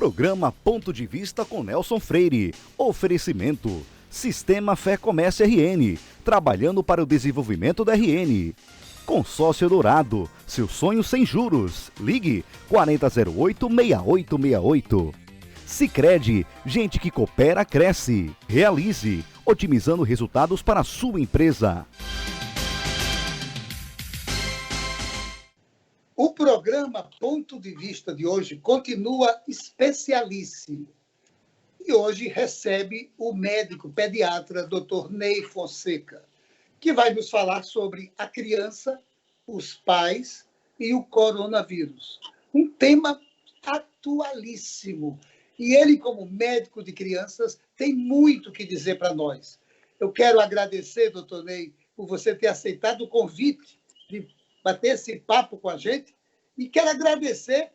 Programa Ponto de Vista com Nelson Freire. Oferecimento. Sistema Fé Comércio RN. Trabalhando para o desenvolvimento da RN. Consórcio Dourado. Seu sonho sem juros. Ligue 4008-6868. Sicredi. Gente que coopera, cresce. Realize. Otimizando resultados para a sua empresa. O programa Ponto de Vista de hoje continua especialíssimo. E hoje recebe o médico pediatra Dr. Ney Fonseca, que vai nos falar sobre a criança, os pais e o coronavírus. Um tema atualíssimo. E ele, como médico de crianças, tem muito que dizer para nós. Eu quero agradecer, doutor Ney, por você ter aceitado o convite de bater esse papo com a gente, e quero agradecer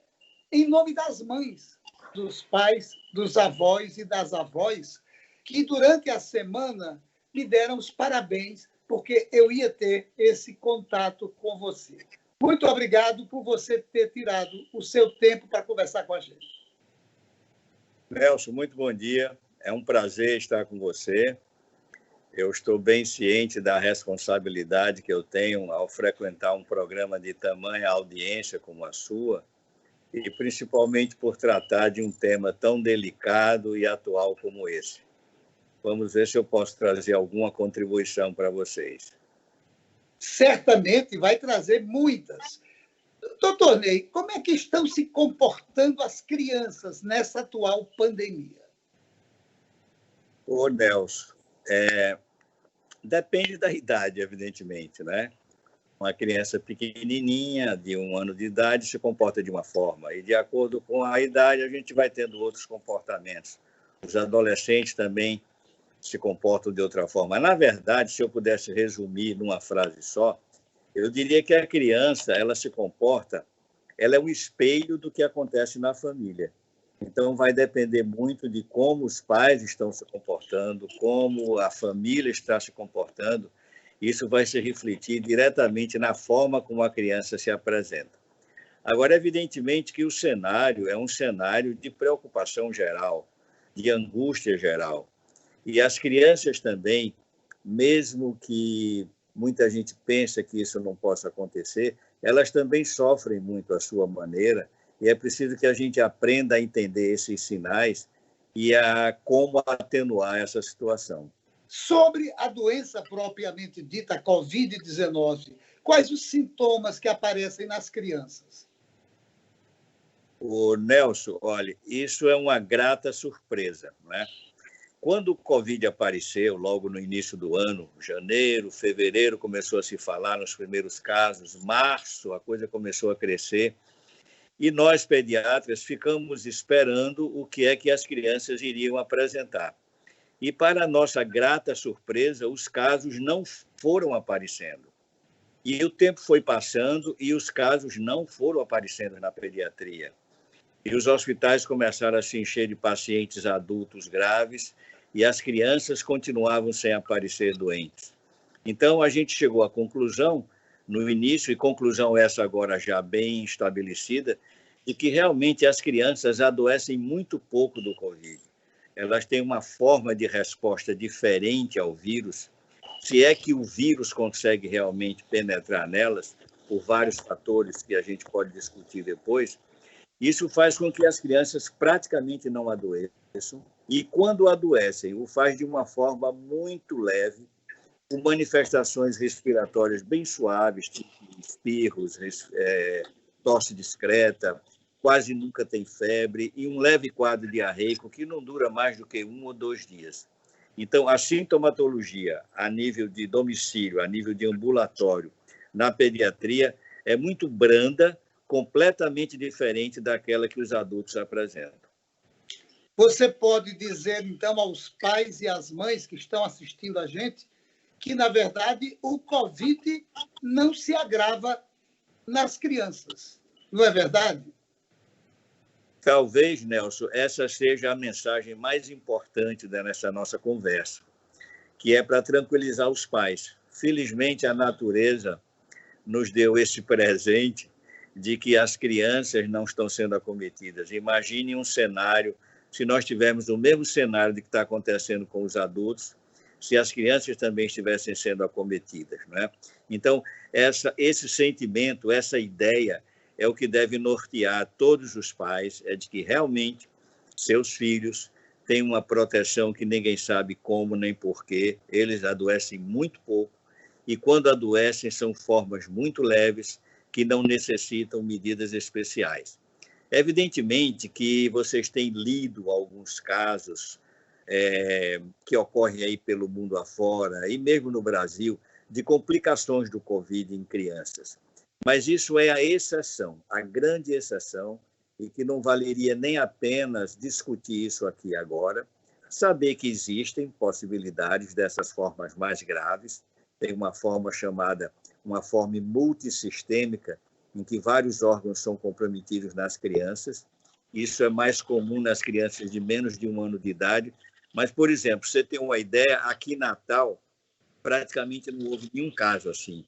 em nome das mães, dos pais, dos avós e das avós, que durante a semana me deram os parabéns, porque eu ia ter esse contato com você. Muito obrigado por você ter tirado o seu tempo para conversar com a gente. Nelson, muito bom dia. É um prazer estar com você. Eu estou bem ciente da responsabilidade que eu tenho ao frequentar um programa de tamanha audiência como a sua, e principalmente por tratar de um tema tão delicado e atual como esse. Vamos ver se eu posso trazer alguma contribuição para vocês. Certamente vai trazer muitas. Doutor Ney, como é que estão se comportando as crianças nessa atual pandemia? Ô, Nelson, depende da idade, evidentemente, né? Uma criança pequenininha, de 1 ano de idade, se comporta de uma forma, e de acordo com a idade, a gente vai tendo outros comportamentos. Os adolescentes também se comportam de outra forma. Na verdade, se eu pudesse resumir numa frase só, eu diria que a criança, ela se comporta, ela é um espelho do que acontece na família. Então, vai depender muito de como os pais estão se comportando, como a família está se comportando. Isso vai se refletir diretamente na forma como a criança se apresenta. Agora, evidentemente que o cenário é um cenário de preocupação geral, de angústia geral. E as crianças também, mesmo que muita gente pense que isso não possa acontecer, elas também sofrem muito à sua maneira, e é preciso que a gente aprenda a entender esses sinais e a como atenuar essa situação. Sobre a doença propriamente dita, a Covid-19, quais os sintomas que aparecem nas crianças? O Nelson, olha, isso é uma grata surpresa, né? Quando o Covid apareceu, logo no início do ano, janeiro, fevereiro, começou a se falar nos primeiros casos, março, a coisa começou a crescer, e nós, pediatras, ficamos esperando o que é que as crianças iriam apresentar. E, para nossa grata surpresa, os casos não foram aparecendo. E o tempo foi passando e os casos não foram aparecendo na pediatria. E os hospitais começaram a se encher de pacientes adultos graves e as crianças continuavam sem aparecer doentes. Então, a gente chegou à conclusão, no início, e conclusão essa agora já bem estabelecida, de que realmente as crianças adoecem muito pouco do Covid. Elas têm uma forma de resposta diferente ao vírus, se é que o vírus consegue realmente penetrar nelas, por vários fatores que a gente pode discutir depois. Isso faz com que as crianças praticamente não adoeçam, e quando adoecem, o faz de uma forma muito leve, com manifestações respiratórias bem suaves, tipo espirros, tosse discreta, quase nunca tem febre, e um leve quadro diarreico que não dura mais do que 1 ou 2 dias. Então, a sintomatologia a nível de domicílio, a nível de ambulatório, na pediatria, é muito branda, completamente diferente daquela que os adultos apresentam. Você pode dizer, então, aos pais e às mães que estão assistindo a gente, que, na verdade, o Covid não se agrava nas crianças, não é verdade? Talvez, Nelson, essa seja a mensagem mais importante nessa nossa conversa, que é para tranquilizar os pais. Felizmente, a natureza nos deu esse presente de que as crianças não estão sendo acometidas. Imagine um cenário, se nós tivermos o mesmo cenário de que está acontecendo com os adultos, se as crianças também estivessem sendo acometidas, não é? Então, esse sentimento, essa ideia é o que deve nortear todos os pais, é de que realmente seus filhos têm uma proteção que ninguém sabe como nem porquê, eles adoecem muito pouco, e quando adoecem são formas muito leves que não necessitam medidas especiais. Evidentemente que vocês têm lido alguns casos que ocorrem aí pelo mundo afora, e mesmo no Brasil, de complicações do Covid em crianças. Mas isso é a exceção, a grande exceção, e que não valeria nem apenas discutir isso aqui agora, saber que existem possibilidades dessas formas mais graves, tem uma forma chamada, uma forma multissistêmica, em que vários órgãos são comprometidos nas crianças. Isso é mais comum nas crianças de menos de 1 ano de idade. Mas, por exemplo, você tem uma ideia, aqui em Natal, praticamente não houve nenhum caso assim.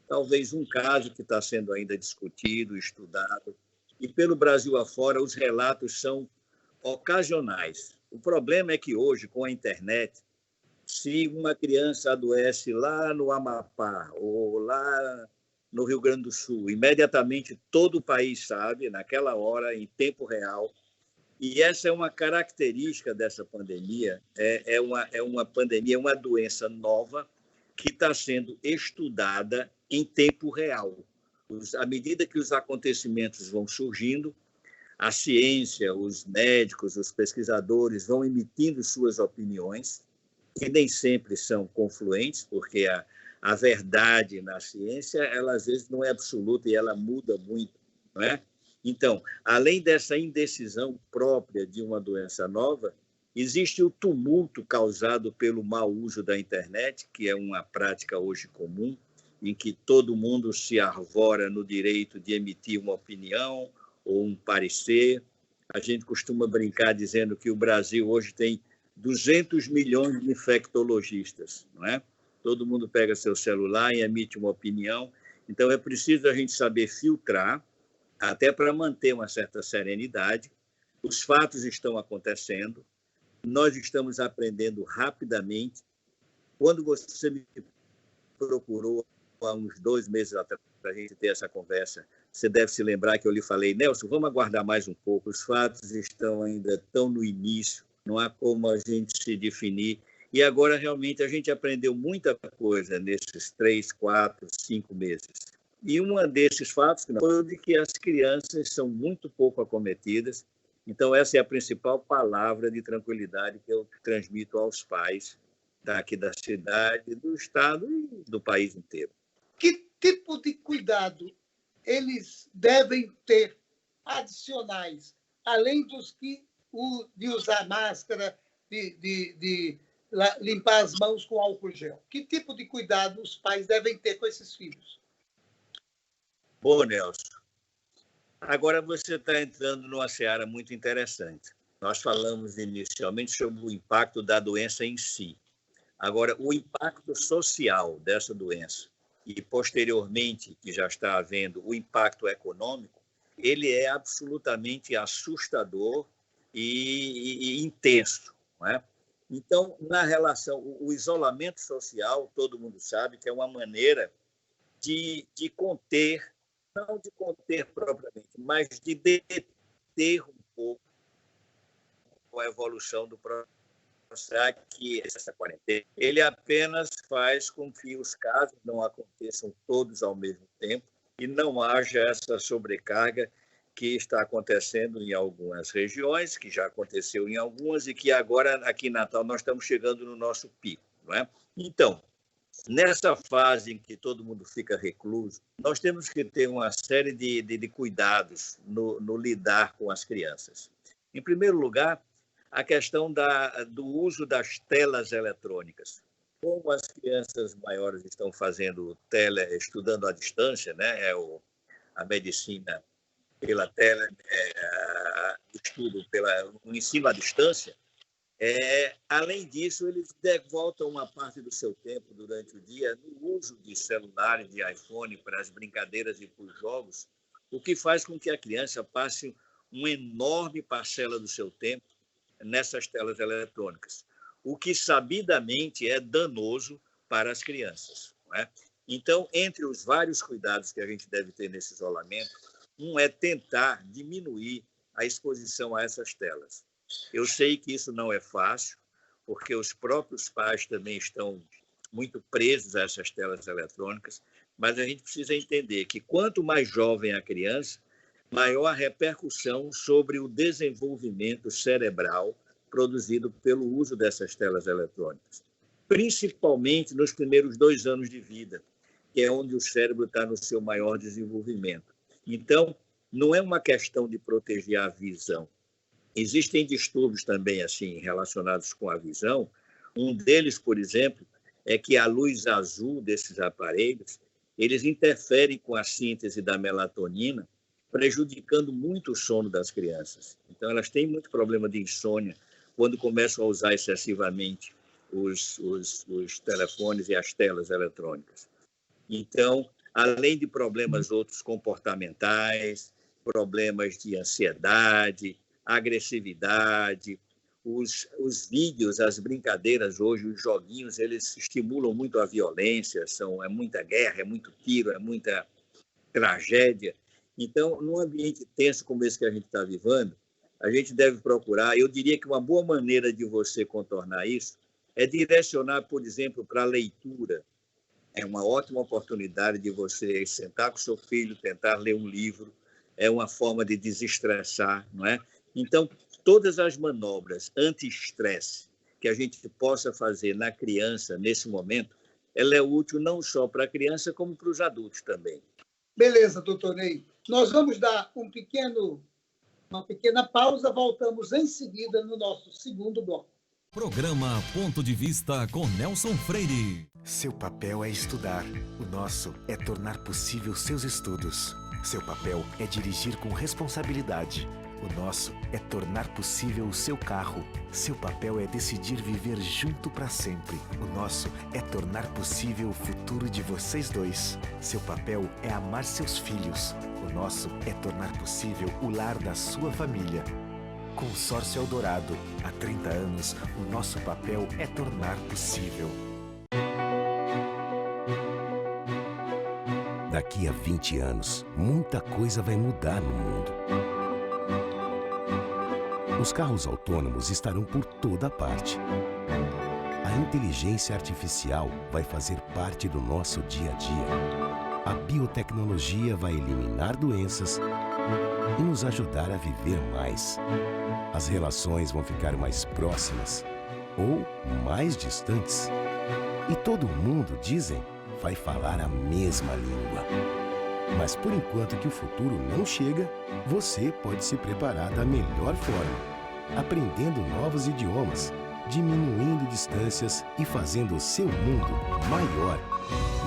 Talvez um caso que está sendo ainda discutido, estudado. E pelo Brasil afora, os relatos são ocasionais. O problema é que hoje, com a internet, se uma criança adoece lá no Amapá ou lá no Rio Grande do Sul, imediatamente todo o país sabe, naquela hora, em tempo real. E essa é uma característica dessa pandemia, é uma pandemia, uma doença nova que está sendo estudada em tempo real. À medida que os acontecimentos vão surgindo, a ciência, os médicos, os pesquisadores vão emitindo suas opiniões, que nem sempre são confluentes, porque a verdade na ciência, ela às vezes não é absoluta e ela muda muito, não é? Então, além dessa indecisão própria de uma doença nova, existe o tumulto causado pelo mau uso da internet, que é uma prática hoje comum, em que todo mundo se arvora no direito de emitir uma opinião ou um parecer. A gente costuma brincar dizendo que o Brasil hoje tem 200 milhões de infectologistas, não é? Todo mundo pega seu celular e emite uma opinião. Então, é preciso a gente saber filtrar, até para manter uma certa serenidade. Os fatos estão acontecendo, nós estamos aprendendo rapidamente. Quando você me procurou há uns 2 meses atrás para a gente ter essa conversa, você deve se lembrar que eu lhe falei, Nelson, vamos aguardar mais um pouco, os fatos estão ainda tão no início, não há como a gente se definir. E agora, realmente, a gente aprendeu muita coisa nesses 3, 4, 5 meses. E um desses fatos foi o de que as crianças são muito pouco acometidas. Então, essa é a principal palavra de tranquilidade que eu transmito aos pais daqui da cidade, do estado e do país inteiro. Que tipo de cuidado eles devem ter adicionais, além dos que de usar máscara, de limpar as mãos com álcool gel? Que tipo de cuidado os pais devem ter com esses filhos? Bom, Nelson, agora você está entrando numa seara muito interessante. Nós falamos inicialmente sobre o impacto da doença em si. Agora, o impacto social dessa doença e, posteriormente, que já está havendo, o impacto econômico, ele é absolutamente assustador e intenso, não é? Então, na relação, o isolamento social, todo mundo sabe que é uma maneira de conter, não de conter propriamente, mas de deter um pouco a evolução do processo. Mostrar que essa quarentena ele apenas faz com que os casos não aconteçam todos ao mesmo tempo e não haja essa sobrecarga que está acontecendo em algumas regiões, que já aconteceu em algumas e que agora aqui em Natal nós estamos chegando no nosso pico, não é? Então, nessa fase em que todo mundo fica recluso, nós temos que ter uma série de cuidados no lidar com as crianças. Em primeiro lugar, a questão do uso das telas eletrônicas. Como as crianças maiores estão fazendo estudando à distância, né? A medicina pela tela, estudo o ensino à distância. Além disso, eles devotam uma parte do seu tempo durante o dia no uso de celulares, de iPhone, para as brincadeiras e para os jogos, o que faz com que a criança passe uma enorme parcela do seu tempo nessas telas eletrônicas, o que sabidamente é danoso para as crianças, não é? Então, entre os vários cuidados que a gente deve ter nesse isolamento, um é tentar diminuir a exposição a essas telas. Eu sei que isso não é fácil, porque os próprios pais também estão muito presos a essas telas eletrônicas, mas a gente precisa entender que quanto mais jovem a criança, maior a repercussão sobre o desenvolvimento cerebral produzido pelo uso dessas telas eletrônicas, principalmente nos primeiros 2 anos de vida, que é onde o cérebro está no seu maior desenvolvimento. Então, não é uma questão de proteger a visão. Existem distúrbios também assim relacionados com a visão. Um deles, por exemplo, é que a luz azul desses aparelhos, eles interferem com a síntese da melatonina, prejudicando muito o sono das crianças. Então, elas têm muito problema de insônia quando começam a usar excessivamente os telefones e as telas eletrônicas. Então, além de problemas outros comportamentais, problemas de ansiedade, agressividade, os vídeos, as brincadeiras hoje, os joguinhos, eles estimulam muito a violência, é muita guerra, é muito tiro, é muita tragédia. Então, num ambiente tenso como esse que a gente está vivendo, a gente deve procurar, eu diria que uma boa maneira de você contornar isso é direcionar, por exemplo, para a leitura. É uma ótima oportunidade de você sentar com seu filho, tentar ler um livro, é uma forma de desestressar, não é? Então, todas as manobras anti-estresse que a gente possa fazer na criança nesse momento, ela é útil não só para a criança, como para os adultos também. Beleza, doutor Ney. Nós vamos dar uma pequena pausa, voltamos em seguida no nosso segundo bloco. Programa Ponto de Vista com Nelson Freire. Seu papel é estudar, o nosso é tornar possível seus estudos. Seu papel é dirigir com responsabilidade. O nosso é tornar possível o seu carro. Seu papel é decidir viver junto para sempre. O nosso é tornar possível o futuro de vocês dois. Seu papel é amar seus filhos. O nosso é tornar possível o lar da sua família. Consórcio Eldorado. Há 30 anos, o nosso papel é tornar possível. Daqui a 20 anos, muita coisa vai mudar no mundo. Os carros autônomos estarão por toda parte. A inteligência artificial vai fazer parte do nosso dia a dia. A biotecnologia vai eliminar doenças e nos ajudar a viver mais. As relações vão ficar mais próximas ou mais distantes. E todo mundo, dizem, vai falar a mesma língua. Mas por enquanto que o futuro não chega, você pode se preparar da melhor forma, aprendendo novos idiomas, diminuindo distâncias e fazendo o seu mundo maior.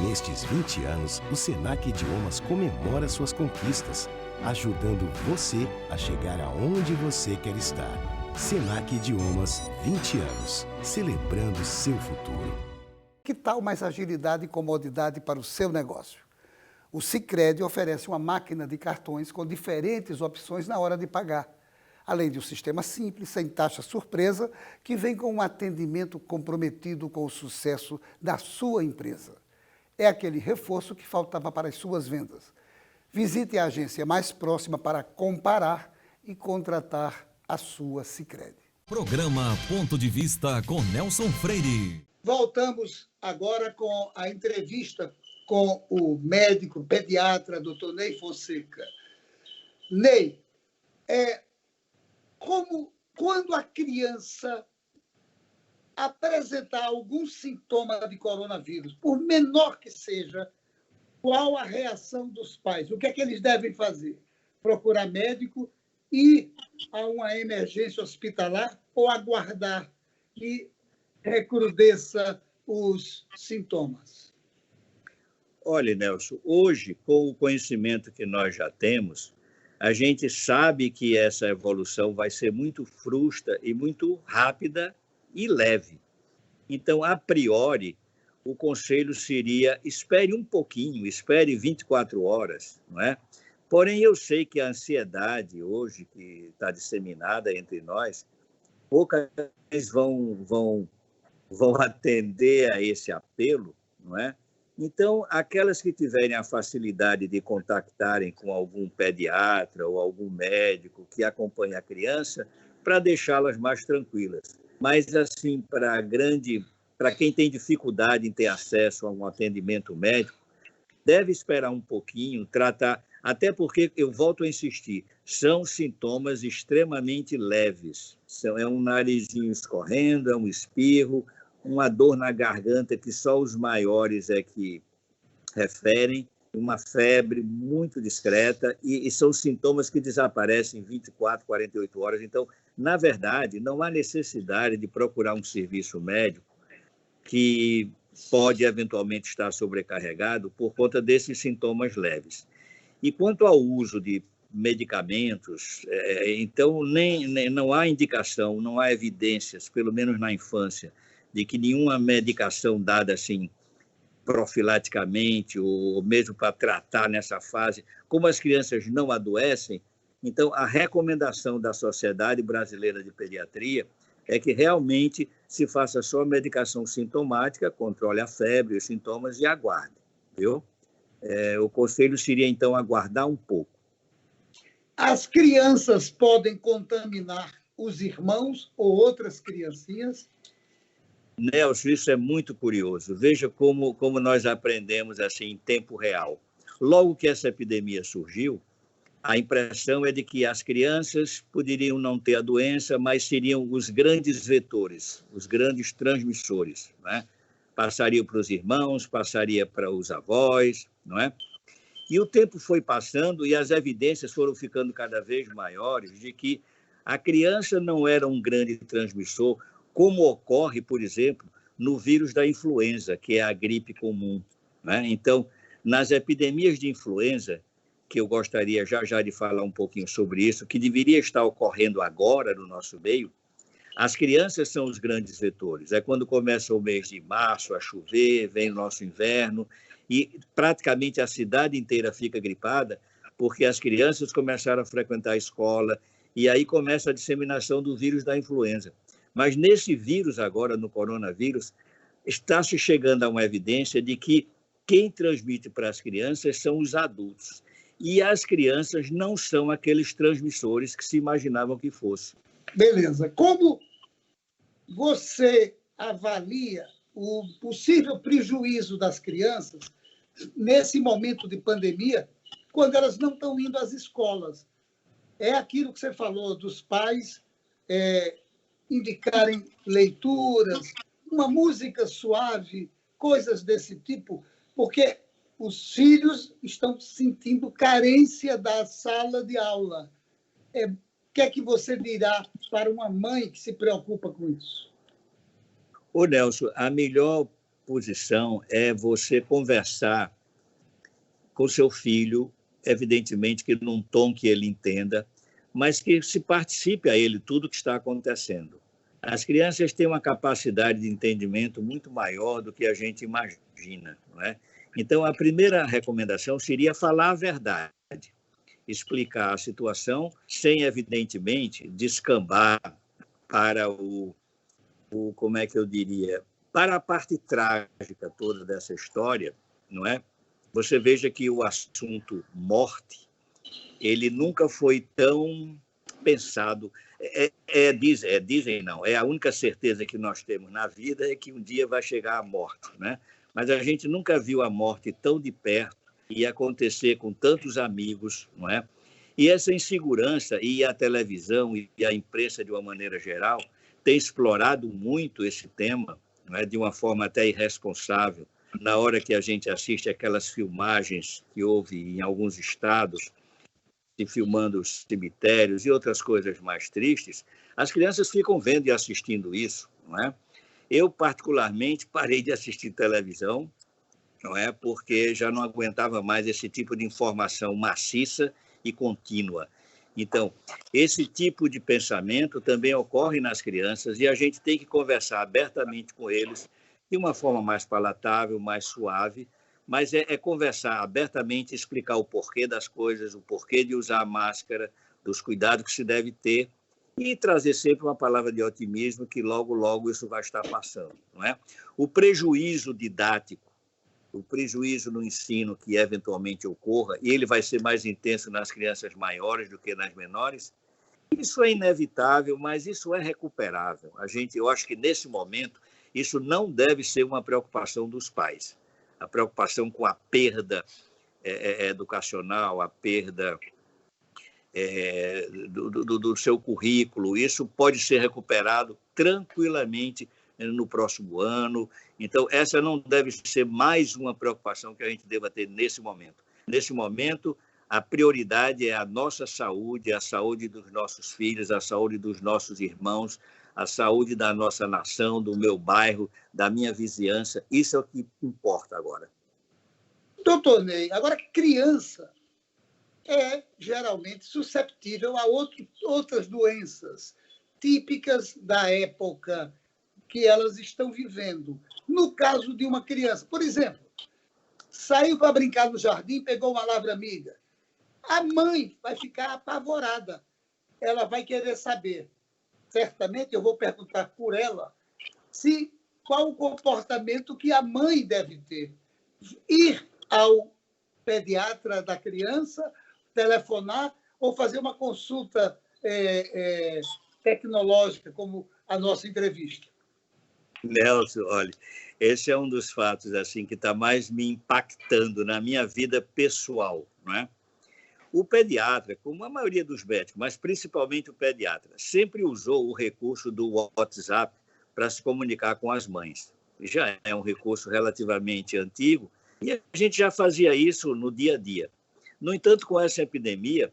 Nestes 20 anos, o Senac Idiomas comemora suas conquistas, ajudando você a chegar aonde você quer estar. Senac Idiomas, 20 anos, celebrando seu futuro. Que tal mais agilidade e comodidade para o seu negócio? O Sicredi oferece uma máquina de cartões com diferentes opções na hora de pagar, além de um sistema simples, sem taxa surpresa, que vem com um atendimento comprometido com o sucesso da sua empresa. É aquele reforço que faltava para as suas vendas. Visite a agência mais próxima para comparar e contratar a sua Sicredi. Programa Ponto de Vista com Nelson Freire. Voltamos agora com a entrevista com o médico pediatra, Dr. Ney Fonseca. Ney, quando a criança apresentar algum sintoma de coronavírus, por menor que seja, qual a reação dos pais? O que é que eles devem fazer? Procurar médico, ir a uma emergência hospitalar ou aguardar que recrudesça os sintomas? Olha, Nelson, hoje, com o conhecimento que nós já temos, a gente sabe que essa evolução vai ser muito frustra e muito rápida e leve. Então, a priori, o conselho seria espere um pouquinho, espere 24 horas, não é? Porém, eu sei que a ansiedade hoje, que está disseminada entre nós, poucas vão atender a esse apelo, não é? Então, aquelas que tiverem a facilidade de contactarem com algum pediatra ou algum médico que acompanhe a criança, para deixá-las mais tranquilas. Mas, assim, para quem tem dificuldade em ter acesso a um atendimento médico, deve esperar um pouquinho, tratar, até porque, eu volto a insistir, são sintomas extremamente leves. É um narizinho escorrendo, é um espirro, uma dor na garganta que só os maiores é que referem, uma febre muito discreta, e são sintomas que desaparecem em 24, 48 horas. Então, na verdade, não há necessidade de procurar um serviço médico que pode eventualmente estar sobrecarregado por conta desses sintomas leves. E quanto ao uso de medicamentos, então não há indicação, não há evidências, pelo menos na infância, de que nenhuma medicação dada assim profilaticamente ou mesmo para tratar nessa fase, como as crianças não adoecem, então a recomendação da Sociedade Brasileira de Pediatria é que realmente se faça só medicação sintomática, controle a febre, os sintomas e aguarde, viu? O conselho seria, então, aguardar um pouco. As crianças podem contaminar os irmãos ou outras criancinhas? Nelson, isso é muito curioso. Veja como nós aprendemos assim em tempo real. Logo que essa epidemia surgiu, a impressão é de que as crianças poderiam não ter a doença, mas seriam os grandes vetores, os grandes transmissores, né? Passaria para os irmãos, passaria para os avós, não é? E o tempo foi passando e as evidências foram ficando cada vez maiores de que a criança não era um grande transmissor, como ocorre, por exemplo, no vírus da influenza, que é a gripe comum, né? Então, nas epidemias de influenza, que eu gostaria já de falar um pouquinho sobre isso, que deveria estar ocorrendo agora no nosso meio, as crianças são os grandes vetores. É quando começa o mês de março a chover, vem o nosso inverno, e praticamente a cidade inteira fica gripada, porque as crianças começaram a frequentar a escola, e aí começa a disseminação do vírus da influenza. Mas nesse vírus agora, no coronavírus, está se chegando a uma evidência de que quem transmite para as crianças são os adultos. E as crianças não são aqueles transmissores que se imaginavam que fossem. Beleza. Como você avalia o possível prejuízo das crianças nesse momento de pandemia, quando elas não estão indo às escolas? É aquilo que você falou, dos pais indicarem leituras, uma música suave, coisas desse tipo, porque os filhos estão sentindo carência da sala de aula. O que é que você dirá para uma mãe que se preocupa com isso? Ô, Nelson, a melhor posição é você conversar com seu filho, evidentemente que num tom que ele entenda, mas que se participe a ele tudo o que está acontecendo. As crianças têm uma capacidade de entendimento muito maior do que a gente imagina, não é? Então, a primeira recomendação seria falar a verdade, explicar a situação sem, evidentemente, descambar para como é que eu diria, para a parte trágica toda dessa história, não é? Você veja que o assunto morte, ele nunca foi tão pensado. Dizem não, é a única certeza que nós temos na vida é que um dia vai chegar a morte, né? Mas a gente nunca viu a morte tão de perto e acontecer com tantos amigos, não é? E essa insegurança, e a televisão e a imprensa, de uma maneira geral, tem explorado muito esse tema, não é? De uma forma até irresponsável. Na hora que a gente assiste aquelas filmagens que houve em alguns estados, de filmando os cemitérios e outras coisas mais tristes, as crianças ficam vendo e assistindo isso, não é? Eu, particularmente, parei de assistir televisão, não é? Porque já não aguentava mais esse tipo de informação maciça e contínua. Então, esse tipo de pensamento também ocorre nas crianças e a gente tem que conversar abertamente com eles de uma forma mais palatável, mais suave, mas é conversar abertamente, explicar o porquê das coisas, o porquê de usar a máscara, dos cuidados que se deve ter, e trazer sempre uma palavra de otimismo que logo, logo isso vai estar passando, não é? O prejuízo didático, o prejuízo no ensino que eventualmente ocorra, e ele vai ser mais intenso nas crianças maiores do que nas menores, isso é inevitável, mas isso é recuperável. Eu acho que nesse momento isso não deve ser uma preocupação dos pais. A preocupação com a perda educacional, a perda do seu currículo, isso pode ser recuperado tranquilamente no próximo ano. Então, essa não deve ser mais uma preocupação que a gente deva ter nesse momento. Nesse momento, a prioridade é a nossa saúde, a saúde dos nossos filhos, a saúde dos nossos irmãos, a saúde da nossa nação, do meu bairro, da minha vizinhança. Isso é o que importa agora. Doutor Ney, agora criança é geralmente susceptível a outras doenças típicas da época que elas estão vivendo. No caso de uma criança, por exemplo, saiu para brincar no jardim, pegou uma lavra-miga. A mãe vai ficar apavorada. Ela vai querer saber. Certamente eu vou perguntar por ela qual o comportamento que a mãe deve ter. Ir ao pediatra da criança, telefonar ou fazer uma consulta tecnológica, como a nossa entrevista. Nelson, olha, esse é um dos fatos assim que está mais me impactando na minha vida pessoal, não é? O pediatra, como a maioria dos médicos, mas principalmente o pediatra, sempre usou o recurso do WhatsApp para se comunicar com as mães. Já é um recurso relativamente antigo e a gente já fazia isso no dia a dia. No entanto, com essa epidemia,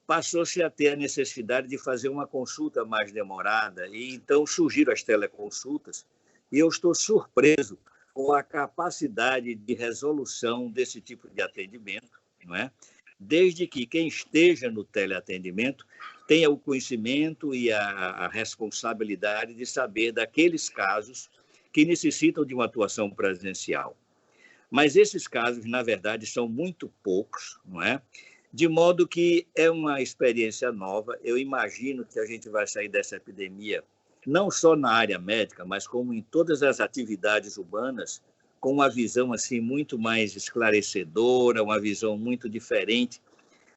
passou-se a ter a necessidade de fazer uma consulta mais demorada e então surgiram as teleconsultas e eu estou surpreso com a capacidade de resolução desse tipo de atendimento, não é? Desde que quem esteja no teleatendimento tenha o conhecimento e a responsabilidade de saber daqueles casos que necessitam de uma atuação presencial. Mas esses casos, na verdade, são muito poucos, não é? De modo que é uma experiência nova. Eu imagino que a gente vai sair dessa epidemia, não só na área médica, mas como em todas as atividades urbanas, com uma visão assim muito mais esclarecedora, uma visão muito diferente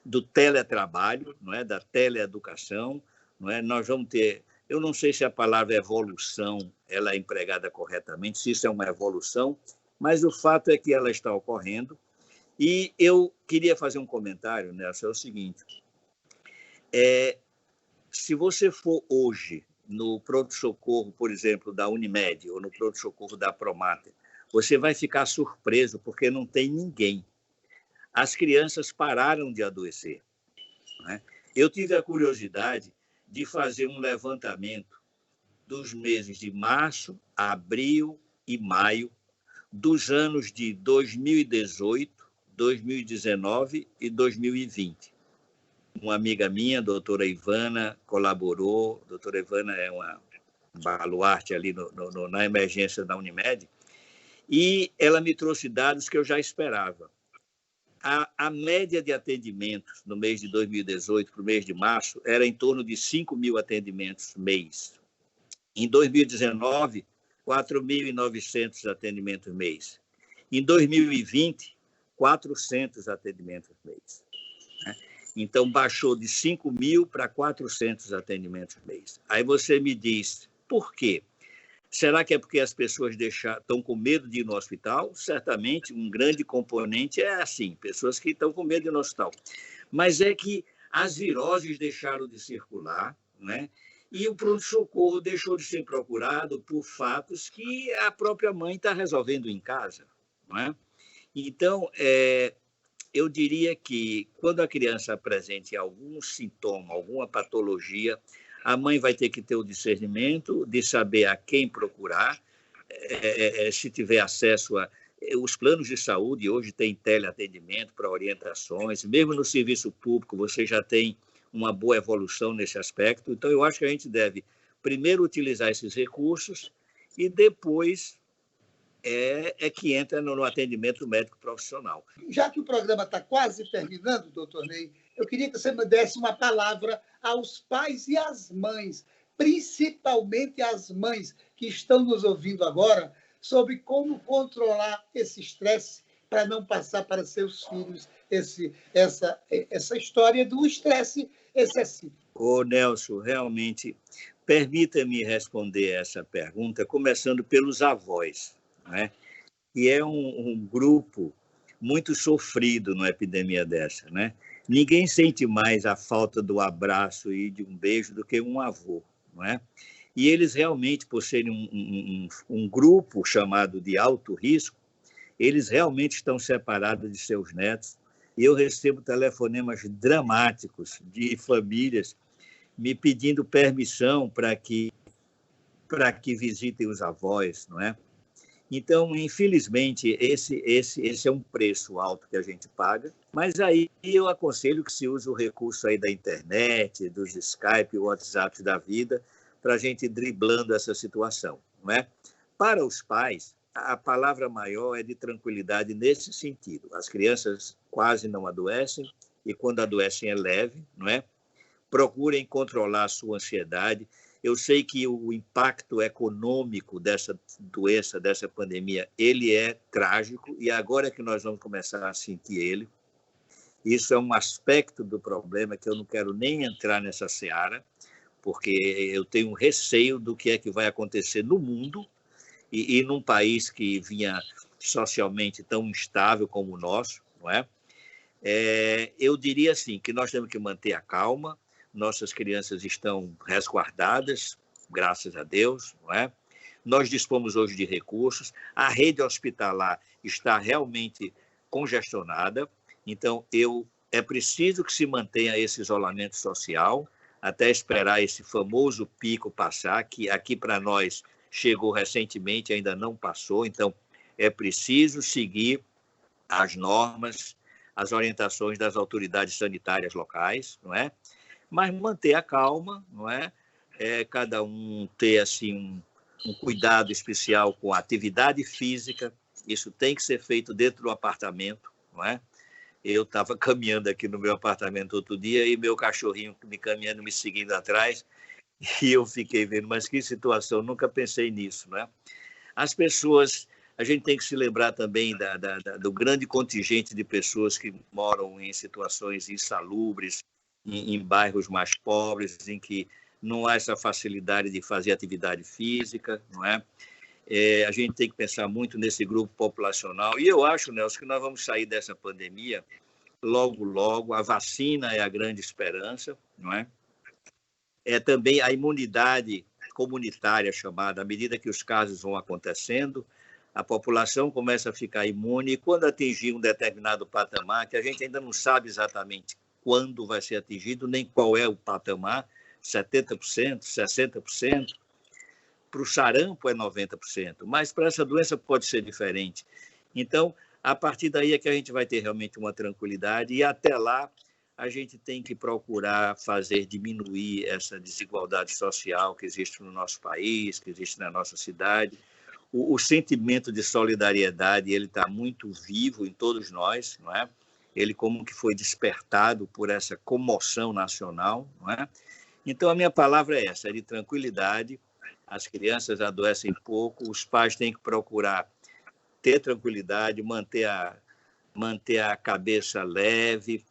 do teletrabalho, não é? Da teleeducação, não é? Nós vamos ter, eu não sei se a palavra evolução ela é empregada corretamente, se isso é uma evolução, mas o fato é que ela está ocorrendo. E eu queria fazer um comentário, Nelson, é o seguinte, se você for hoje no pronto-socorro, por exemplo, da Unimed, ou no pronto-socorro da Promater, você vai ficar surpreso, porque não tem ninguém. As crianças pararam de adoecer, né? Eu tive a curiosidade de fazer um levantamento dos meses de março, abril e maio, dos anos de 2018, 2019 e 2020. Uma amiga minha, a doutora Ivana, colaborou. A doutora Ivana é uma baluarte ali na emergência da Unimed, e ela me trouxe dados que eu já esperava. A média de atendimentos no mês de 2018 para o mês de março era em torno de 5.000 atendimentos mês. Em 2019, 4.900 atendimentos mês. Em 2020, 400 atendimentos mês. Então, baixou de 5.000 para 400 atendimentos mês. Aí você me diz, por quê? Será que é porque as pessoas estão com medo de ir no hospital? Certamente, um grande componente é assim, pessoas que estão com medo de ir no hospital. Mas é que as viroses deixaram de circular, né? E o pronto-socorro deixou de ser procurado por fatos que a própria mãe está resolvendo em casa, não é? Então, eu diria que quando a criança apresente algum sintoma, alguma patologia, a mãe vai ter que ter o discernimento de saber a quem procurar, se tiver acesso a... Os planos de saúde hoje têm teleatendimento para orientações, mesmo no serviço público você já tem uma boa evolução nesse aspecto. Então, eu acho que a gente deve primeiro utilizar esses recursos e depois é que entra no atendimento médico profissional. Já que o programa está quase terminando, doutor Ney, eu queria que você me desse uma palavra aos pais e às mães, principalmente às mães que estão nos ouvindo agora, sobre como controlar esse estresse para não passar para seus filhos essa história do estresse excessivo. Ô, Nelson, realmente, permita-me responder essa pergunta, começando pelos avós, né? Que é um grupo muito sofrido numa epidemia dessa, né? Ninguém sente mais a falta do abraço e de um beijo do que um avô, não é? E eles realmente, por serem um grupo chamado de alto risco, eles realmente estão separados de seus netos. E eu recebo telefonemas dramáticos de famílias me pedindo permissão para que visitem os avós, não é? Então, infelizmente, esse é um preço alto que a gente paga, mas aí eu aconselho que se use o recurso aí da internet, dos Skype, WhatsApp da vida, para a gente ir driblando essa situação, não é? Para os pais, a palavra maior é de tranquilidade nesse sentido. As crianças quase não adoecem e quando adoecem é leve, não é? Procurem controlar a sua ansiedade. Eu sei que o impacto econômico dessa doença, dessa pandemia, ele é trágico e agora é que nós vamos começar a sentir ele. Isso é um aspecto do problema que eu não quero nem entrar nessa seara, porque eu tenho um receio do que é que vai acontecer no mundo e num país que vinha socialmente tão instável como o nosso, não é? Eu diria assim, que nós temos que manter a calma, nossas crianças estão resguardadas, graças a Deus, não é? Nós dispomos hoje de recursos, a rede hospitalar está realmente congestionada, então é preciso que se mantenha esse isolamento social, até esperar esse famoso pico passar, que aqui para nós chegou recentemente, ainda não passou, então é preciso seguir as normas, as orientações das autoridades sanitárias locais, não é? Mas manter a calma, não é? Cada um ter assim um cuidado especial com a atividade física, isso tem que ser feito dentro do apartamento, não é? Eu estava caminhando aqui no meu apartamento outro dia e meu cachorrinho me caminhando, me seguindo atrás, e eu fiquei vendo, mas que situação, nunca pensei nisso, não é? As pessoas, a gente tem que se lembrar também do grande contingente de pessoas que moram em situações insalubres, em bairros mais pobres, em que não há essa facilidade de fazer atividade física, não é? A gente tem que pensar muito nesse grupo populacional. E eu acho, Nelson, que nós vamos sair dessa pandemia logo, logo. A vacina é a grande esperança, não é? Também a imunidade comunitária chamada, à medida que os casos vão acontecendo, a população começa a ficar imune e quando atingir um determinado patamar, que a gente ainda não sabe exatamente quando vai ser atingido, nem qual é o patamar, 70%, 60%, para o sarampo é 90%, mas para essa doença pode ser diferente. Então, a partir daí é que a gente vai ter realmente uma tranquilidade e até lá a gente tem que procurar diminuir essa desigualdade social que existe no nosso país, que existe na nossa cidade. O sentimento de solidariedade, ele está muito vivo em todos nós, não é? Ele como que foi despertado por essa comoção nacional, não é? Então, a minha palavra é essa, é de tranquilidade. As crianças adoecem pouco, os pais têm que procurar ter tranquilidade, manter a cabeça leve,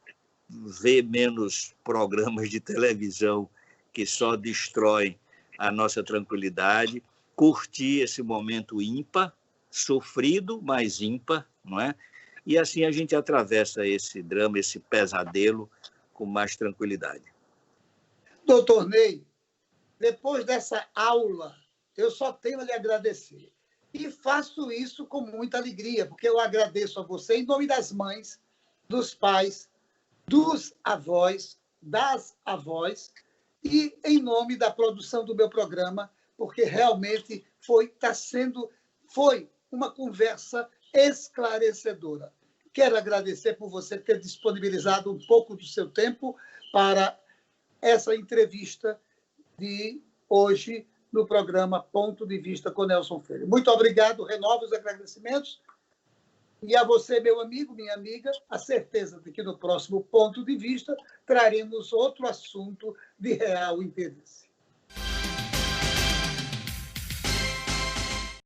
ver menos programas de televisão que só destroem a nossa tranquilidade, curtir esse momento ímpar, sofrido, mas ímpar, não é? E assim a gente atravessa esse drama, esse pesadelo com mais tranquilidade. Doutor Ney, depois dessa aula, eu só tenho a lhe agradecer. E faço isso com muita alegria, porque eu agradeço a você em nome das mães, dos pais, dos avós, das avós, e em nome da produção do meu programa, porque realmente foi uma conversa esclarecedora. Quero agradecer por você ter disponibilizado um pouco do seu tempo para essa entrevista de hoje no programa Ponto de Vista com Nelson Freire. Muito obrigado, renovo os agradecimentos. E a você, meu amigo, minha amiga, a certeza de que no próximo Ponto de Vista traremos outro assunto de real interesse.